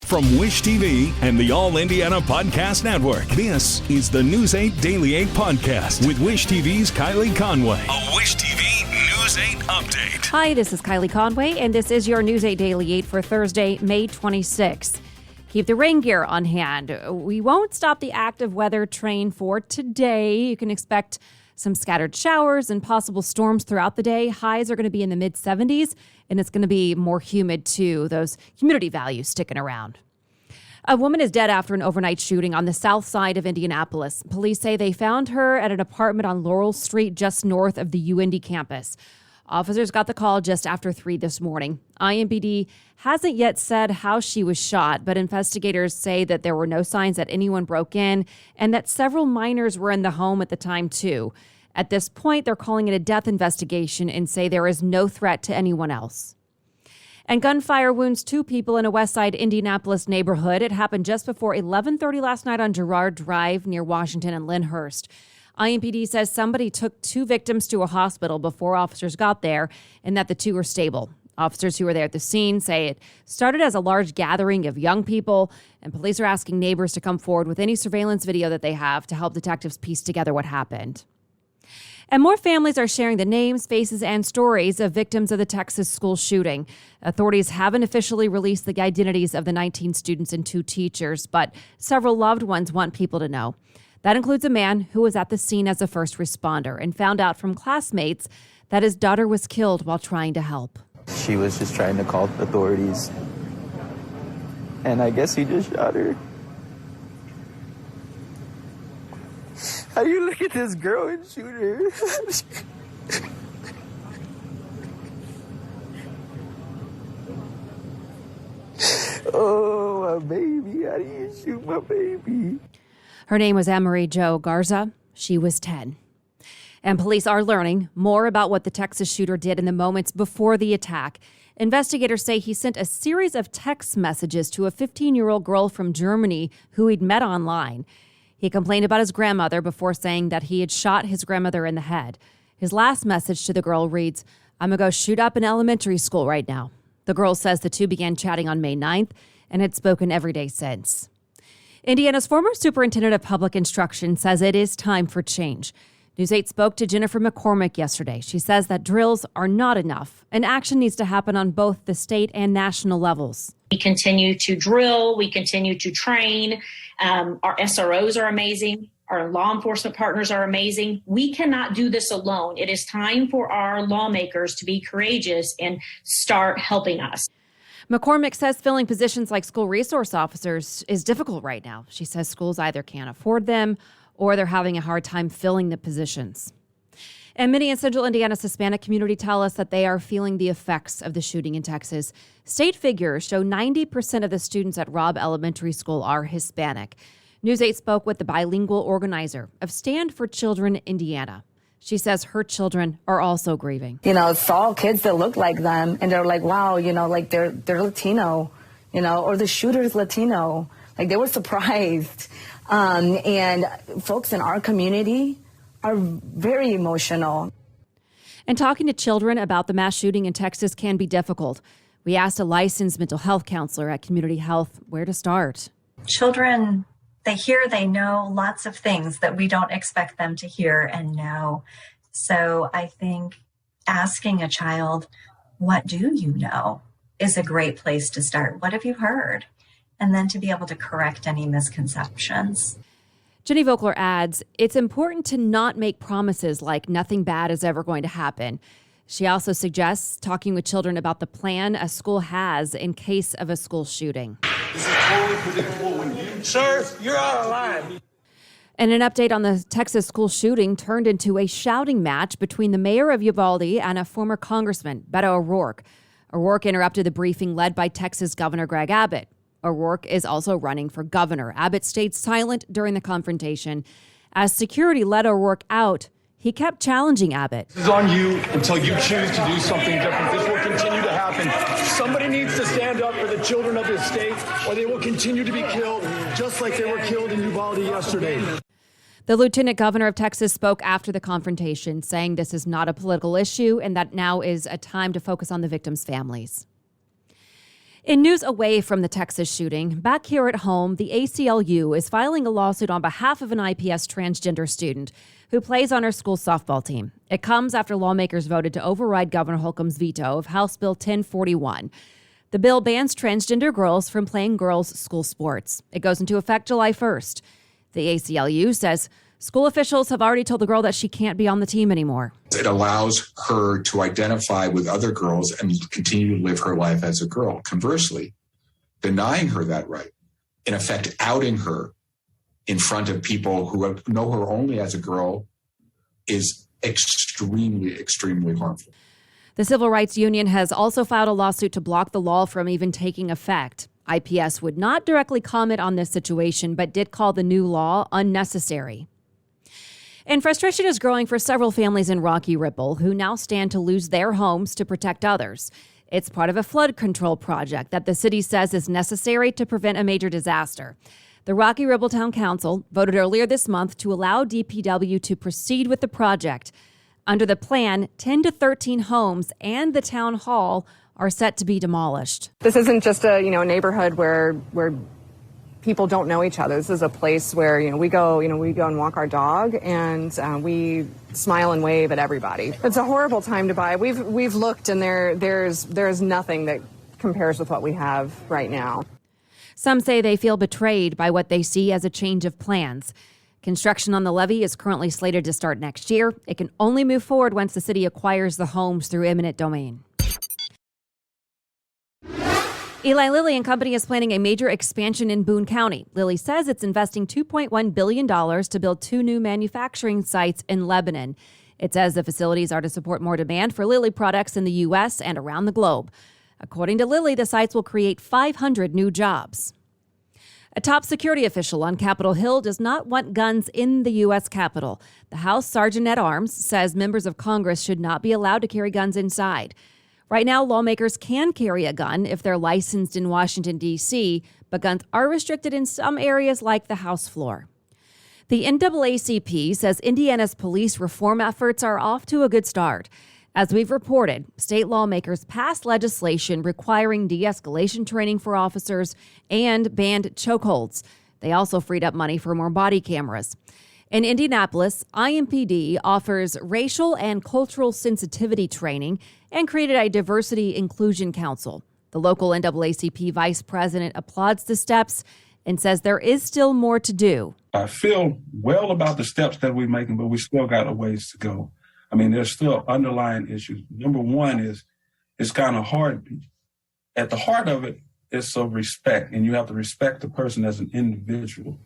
From Wish TV and the All Indiana Podcast Network, this is the News 8 Daily 8 Podcast with Wish TV's Kylie Conway. A Wish TV News 8 update. Hi, this is Kylie Conway, and this is your News 8 Daily 8 for Thursday, May 26th. Keep the rain gear on hand. We won't stop the active weather train for today. You can expect some scattered showers and possible storms throughout the day. Highs are going to be in the mid-70s, and it's going to be more humid too. Those humidity values sticking around. A woman is dead after an overnight shooting on the south side of Indianapolis. Police say they found her at an apartment on Laurel Street just north of the Indy campus. Officers got the call just after 3 this morning. IMPD hasn't yet said how she was shot, but investigators say that there were no signs that anyone broke in and that several minors were in the home at the time, too. At this point, they're calling it a death investigation and say there is no threat to anyone else. And gunfire wounds 2 people in a Westside Indianapolis neighborhood. It happened just before 11:30 last night on Girard Drive near Washington and Lyndhurst. IMPD says somebody took 2 victims to a hospital before officers got there and that the 2 are stable. Officers who were there at the scene say it started as a large gathering of young people, and police are asking neighbors to come forward with any surveillance video that they have to help detectives piece together what happened. And more families are sharing the names, faces, and stories of victims of the Texas school shooting. Authorities haven't officially released the identities of the 19 students and 2 teachers, but several loved ones want people to know. That includes a man who was at the scene as a first responder and found out from classmates that his daughter was killed while trying to help. She was just trying to call authorities, and I guess he just shot her. How do you look at this girl and shoot her? Oh, my baby. How do you shoot my baby? Her name was Anne-Marie Jo Garza. She was 10. And police are learning more about what the Texas shooter did in the moments before the attack. Investigators say he sent a series of text messages to a 15-year-old girl from Germany who he'd met online. He complained about his grandmother before saying that he had shot his grandmother in the head. His last message to the girl reads, "I'm going to go shoot up an elementary school right now." The girl says the 2 began chatting on May 9th and had spoken every day since. Indiana's former superintendent of public instruction says it is time for change. News 8 spoke to Jennifer McCormick yesterday. She says that drills are not enough, and action needs to happen on both the state and national levels. We continue to drill. We continue to train. Our SROs are amazing. Our law enforcement partners are amazing. We cannot do this alone. It is time for our lawmakers to be courageous and start helping us. McCormick says filling positions like school resource officers is difficult right now. She says schools either can't afford them or they're having a hard time filling the positions. And many in Central Indiana's Hispanic community tell us that they are feeling the effects of the shooting in Texas. State figures show 90% of the students at Robb Elementary School are Hispanic. News 8 spoke with the bilingual organizer of Stand for Children Indiana. She says her children are also grieving. Saw kids that look like them, and they're like, wow, like they're Latino, or the shooter's Latino. Like, they were surprised. And folks in our community are very emotional. And talking to children about the mass shooting in Texas can be difficult. We asked a licensed mental health counselor at Community Health where to start. Children, they know lots of things that we don't expect them to hear and know. So I think asking a child, what do you know, is a great place to start. What have you heard? And then to be able to correct any misconceptions. Jenny Vogler adds, it's important to not make promises like nothing bad is ever going to happen. She also suggests talking with children about the plan a school has in case of a school shooting. This is totally predictable when you... Sir, you're out of line. And an update on the Texas school shooting turned into a shouting match between the mayor of Uvalde and a former congressman, Beto O'Rourke. O'Rourke interrupted the briefing led by Texas Governor Greg Abbott. O'Rourke is also running for governor. Abbott stayed silent during the confrontation. As security led O'Rourke out, he kept challenging Abbott. This is on you until you choose to do something different. This will continue to happen. Somebody needs to stand up for the children of this state, or they will continue to be killed, just like they were killed in Uvalde yesterday. The lieutenant governor of Texas spoke after the confrontation, saying this is not a political issue and that now is a time to focus on the victims' families. In news away from the Texas shooting, back here at home, the ACLU is filing a lawsuit on behalf of an IPS transgender student who plays on her school softball team. It comes after lawmakers voted to override Governor Holcomb's veto of House Bill 1041. The bill bans transgender girls from playing girls' school sports. It goes into effect July 1st. The ACLU says school officials have already told the girl that she can't be on the team anymore. It allows her to identify with other girls and continue to live her life as a girl. Conversely, denying her that right, in effect outing her in front of people who know her only as a girl, is extremely, extremely harmful. The Civil Rights Union has also filed a lawsuit to block the law from even taking effect. IPS would not directly comment on this situation, but did call the new law unnecessary. And frustration is growing for several families in Rocky Ripple who now stand to lose their homes to protect others. It's part of a flood control project that the city says is necessary to prevent a major disaster. The Rocky Ripple Town Council voted earlier this month to allow DPW to proceed with the project. Under the plan, 10 to 13 homes and the town hall are set to be demolished. This isn't just a neighborhood where people don't know each other. This is a place where we go and walk our dog, and we smile and wave at everybody. It's a horrible time to buy. We've looked, and there's nothing that compares with what we have right now. Some say they feel betrayed by what they see as a change of plans. Construction on the levee is currently slated to start next year. It can only move forward once the city acquires the homes through eminent domain. Eli Lilly and Company is planning a major expansion in Boone County. Lilly says it's investing $2.1 billion to build 2 new manufacturing sites in Lebanon. It says the facilities are to support more demand for Lilly products in the U.S. and around the globe. According to Lilly, the sites will create 500 new jobs. A top security official on Capitol Hill does not want guns in the U.S. Capitol. The House Sergeant-at-Arms says members of Congress should not be allowed to carry guns inside. Right now, lawmakers can carry a gun if they're licensed in Washington, D.C., but guns are restricted in some areas like the House floor. The NAACP says Indiana's police reform efforts are off to a good start. As we've reported, state lawmakers passed legislation requiring de-escalation training for officers and banned chokeholds. They also freed up money for more body cameras. In Indianapolis, IMPD offers racial and cultural sensitivity training and created a diversity inclusion council. The local NAACP vice president applauds the steps and says there is still more to do. I feel well about the steps that we're making, but we still got a ways to go. I mean, there's still underlying issues. Number one is it's kind of hard. At the heart of it is some respect, and you have to respect the person as an individual.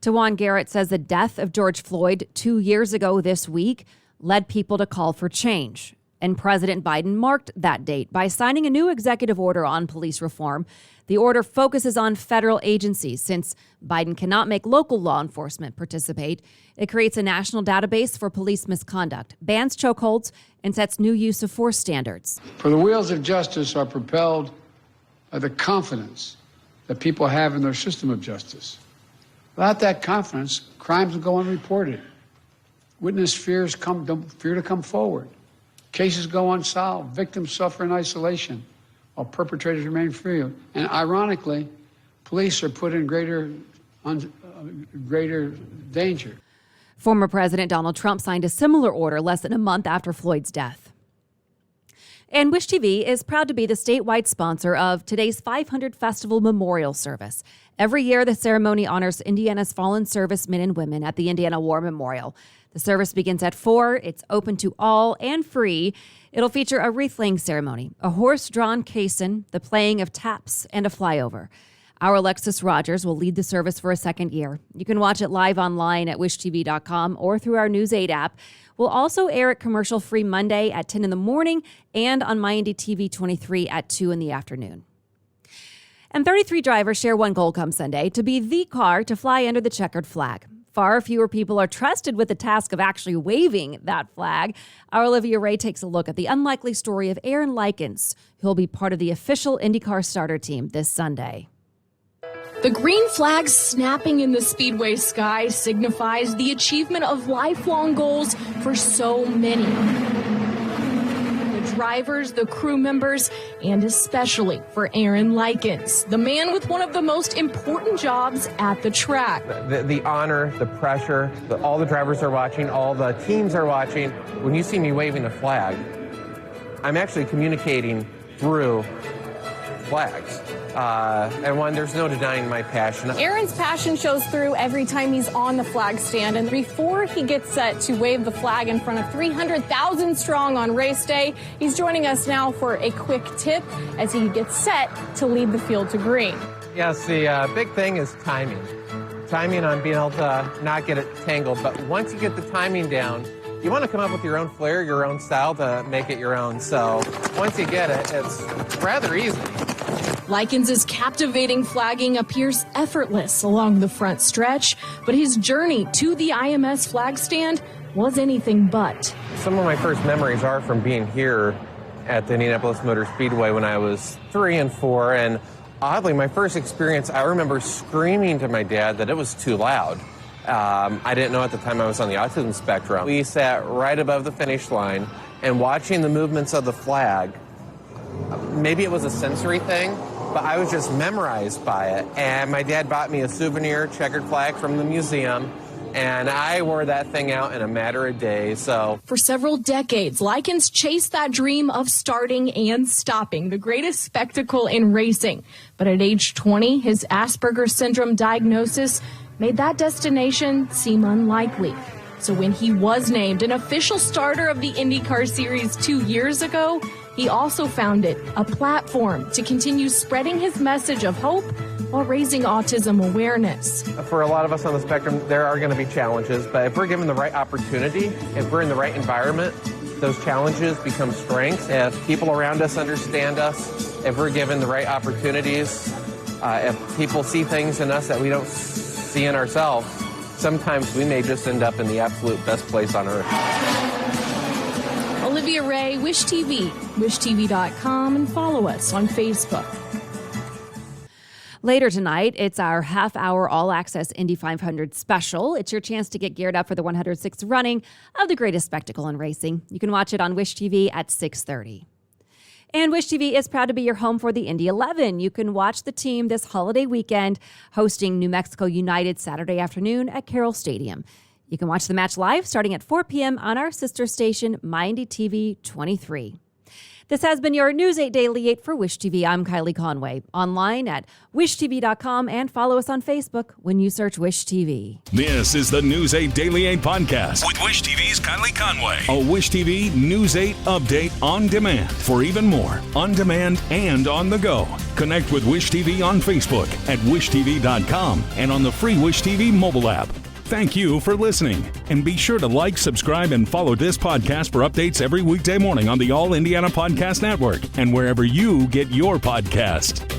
Tawan Garrett says the death of George Floyd 2 years ago this week led people to call for change. And President Biden marked that date by signing a new executive order on police reform. The order focuses on federal agencies since Biden cannot make local law enforcement participate. It creates a national database for police misconduct, bans chokeholds, and sets new use of force standards. For the wheels of justice are propelled by the confidence that people have in their system of justice. Without that confidence, crimes will go unreported. Witness fear to come forward. Cases go unsolved. Victims suffer in isolation while perpetrators remain free. And ironically, police are put in greater danger. Former President Donald Trump signed a similar order less than a month after Floyd's death. And Wish TV is proud to be the statewide sponsor of today's 500 Festival Memorial Service. Every year, the ceremony honors Indiana's fallen servicemen and women at the Indiana War Memorial. The service begins at 4. It's open to all and free. It'll feature a wreath-laying ceremony, a horse-drawn caisson, the playing of taps, and a flyover. Our Alexis Rogers will lead the service for a second year. You can watch it live online at wishtv.com or through our News 8 app. We'll also air it commercial-free Monday at 10 in the morning and on MyIndy TV 23 at 2 in the afternoon. And 33 drivers share one goal come Sunday, to be the car to fly under the checkered flag. Far fewer people are trusted with the task of actually waving that flag. Our Olivia Ray takes a look at the unlikely story of Aaron Likens, who will be part of the official IndyCar starter team this Sunday. The green flag snapping in the speedway sky signifies the achievement of lifelong goals for so many. The drivers, the crew members, and especially for Aaron Likens, the man with one of the most important jobs at the track. The honor, the pressure, all the drivers are watching, all the teams are watching. When you see me waving a flag, I'm actually communicating through flags. And there's no denying my passion. Aaron's passion shows through every time he's on the flag stand. And before he gets set to wave the flag in front of 300,000 strong on race day, he's joining us now for a quick tip as he gets set to lead the field to green. Yes, the big thing is timing. Timing on being able to not get it tangled. But once you get the timing down, you want to come up with your own flair, your own style to make it your own. So once you get it, it's rather easy. Likens' captivating flagging appears effortless along the front stretch, but his journey to the IMS flag stand was anything but. Some of my first memories are from being here at the Indianapolis Motor Speedway when I was 3 and 4, and oddly, my first experience, I remember screaming to my dad that it was too loud. I didn't know at the time I was on the autism spectrum. We sat right above the finish line, and watching the movements of the flag, maybe it was a sensory thing, but I was just memorized by it. And my dad bought me a souvenir checkered flag from the museum, and I wore that thing out in a matter of days. So for several decades, Likens chased that dream of starting and stopping the greatest spectacle in racing. But at age 20, his Asperger's syndrome diagnosis made that destination seem unlikely. So when he was named an official starter of the IndyCar Series 2 years ago, he also founded a platform to continue spreading his message of hope while raising autism awareness. For a lot of us on the spectrum, there are going to be challenges, but if we're given the right opportunity, if we're in the right environment, those challenges become strengths. If people around us understand us, if we're given the right opportunities, if people see things in us that we don't see in ourselves, sometimes we may just end up in the absolute best place on earth. Olivia Ray, Wish TV, wishtv.com, and follow us on Facebook. Later tonight, it's our half-hour all-access Indy 500 special. It's your chance to get geared up for the 106th running of the greatest spectacle in racing. You can watch it on Wish TV at 6:30. And Wish TV is proud to be your home for the Indy 11. You can watch the team this holiday weekend, hosting New Mexico United Saturday afternoon at Carroll Stadium. You can watch the match live starting at 4 p.m. on our sister station, MyIndy TV 23. This has been your News 8 Daily 8 for Wish TV. I'm Kylie Conway. Online at wishtv.com and follow us on Facebook when you search Wish TV. This is the News 8 Daily 8 podcast with Wish TV's Kylie Conway. A Wish TV News 8 update on demand for even more on demand and on the go. Connect with Wish TV on Facebook at wishtv.com and on the free Wish TV mobile app. Thank you for listening, and be sure to like, subscribe, and follow this podcast for updates every weekday morning on the All Indiana Podcast Network and wherever you get your podcast.